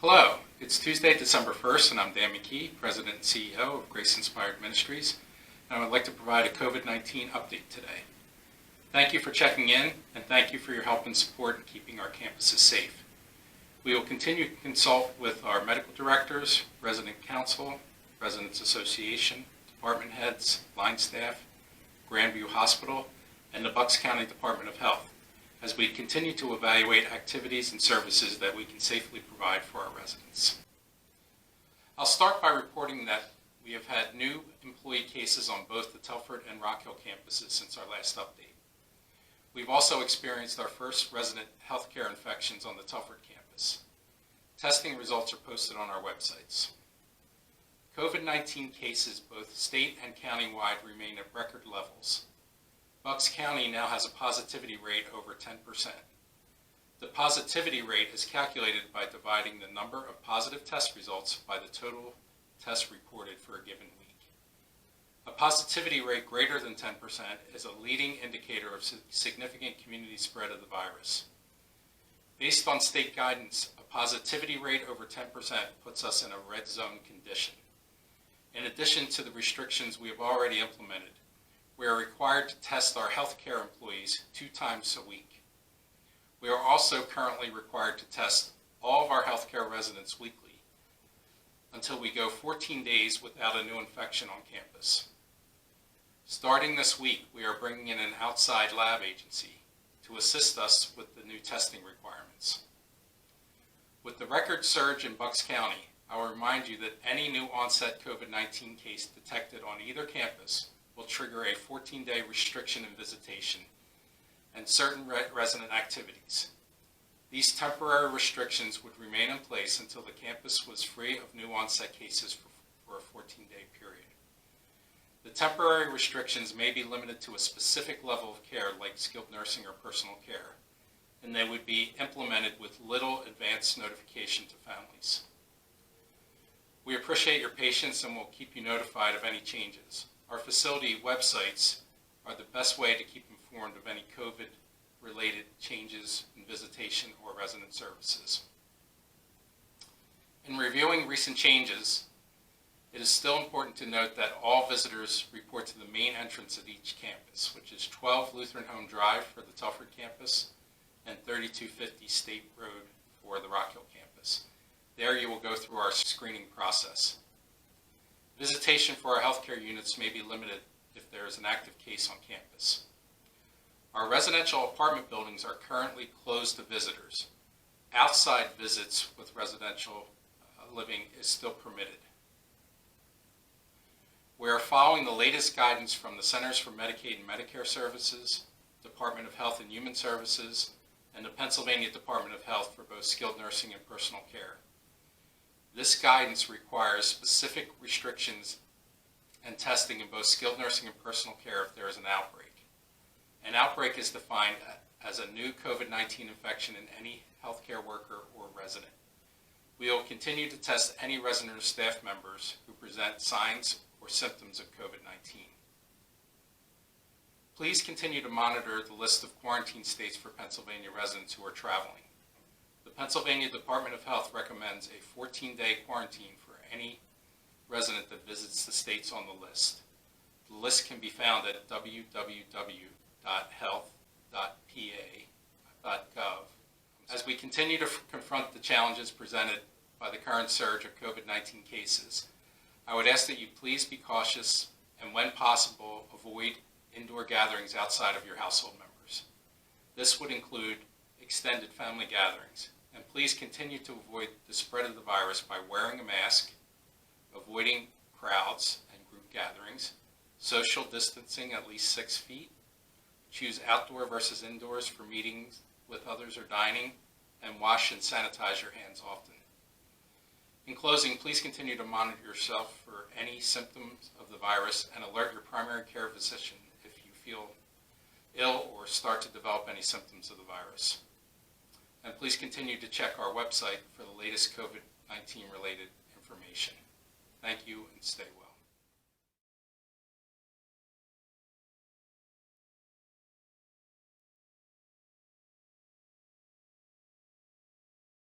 Hello, it's Tuesday, December 1st, and I'm Dan McKee, President and CEO of Grace Inspired Ministries, and I would like to provide a COVID-19 update today. Thank you for checking in, and thank you for your help and support in keeping our campuses safe. We will continue to consult with our medical directors, resident council, residents association, department heads, line staff, Grandview Hospital, and the Bucks County Department of Health, as we continue to evaluate activities and services that we can safely provide for our residents. I'll start by reporting that we have had new employee cases on both the Telford and Rockhill campuses since our last update. We've also experienced our first resident healthcare infections on the Telford campus. Testing results are posted on our websites. COVID-19 cases, both state and county-wide, remain at record levels. Bucks County now has a positivity rate over 10%. The positivity rate is calculated by dividing the number of positive test results by the total tests reported for a given week. A positivity rate greater than 10% is a leading indicator of significant community spread of the virus. Based on state guidance, a positivity rate over 10% puts us in a red zone condition. In addition to the restrictions we have already implemented, we are required to test our healthcare employees 2 times a week. We are also currently required to test all of our healthcare residents weekly until we go 14 days without a new infection on campus. Starting this week, we are bringing in an outside lab agency to assist us with the new testing requirements. With the record surge in Bucks County, I will remind you that any new onset COVID-19 case detected on either campus will trigger a 14-day restriction in visitation and certain resident activities. These temporary restrictions would remain in place until the campus was free of new onset cases for a 14-day period. The temporary restrictions may be limited to a specific level of care like skilled nursing or personal care, and they would be implemented with little advance notification to families. We appreciate your patience and will keep you notified of any changes. Our facility websites are the best way to keep informed of any COVID-related changes in visitation or resident services. In reviewing recent changes, it is still important to note that all visitors report to the main entrance at each campus, which is 12 Lutheran Home Drive for the Telford campus and 3250 State Road for the Rockhill campus. There you will go through our screening process. Visitation for our healthcare units may be limited if there is an active case on campus. Our residential apartment buildings are currently closed to visitors. Outside visits with residential living is still permitted. We are following the latest guidance from the Centers for Medicaid and Medicare Services, Department of Health and Human Services, and the Pennsylvania Department of Health for both skilled nursing and personal care. This guidance requires specific restrictions and testing in both skilled nursing and personal care if there is an outbreak. An outbreak is defined as a new COVID-19 infection in any healthcare worker or resident. We will continue to test any resident or staff members who present signs or symptoms of COVID-19. Please continue to monitor the list of quarantine states for Pennsylvania residents who are traveling. The Pennsylvania Department of Health recommends a 14-day quarantine for any resident that visits the states on the list. The list can be found at www.health.pa.gov. As we continue to confront the challenges presented by the current surge of COVID-19 cases, I would ask that you please be cautious and, when possible, avoid indoor gatherings outside of your household members. This would include extended family gatherings. And please continue to avoid the spread of the virus by wearing a mask, avoiding crowds and group gatherings, social distancing at least 6 feet, choose outdoor versus indoors for meetings with others or dining, and wash and sanitize your hands often. In closing, please continue to monitor yourself for any symptoms of the virus and alert your primary care physician if you feel ill or start to develop any symptoms of the virus. And please continue to check our website for the latest COVID-19 related information. Thank you and stay well.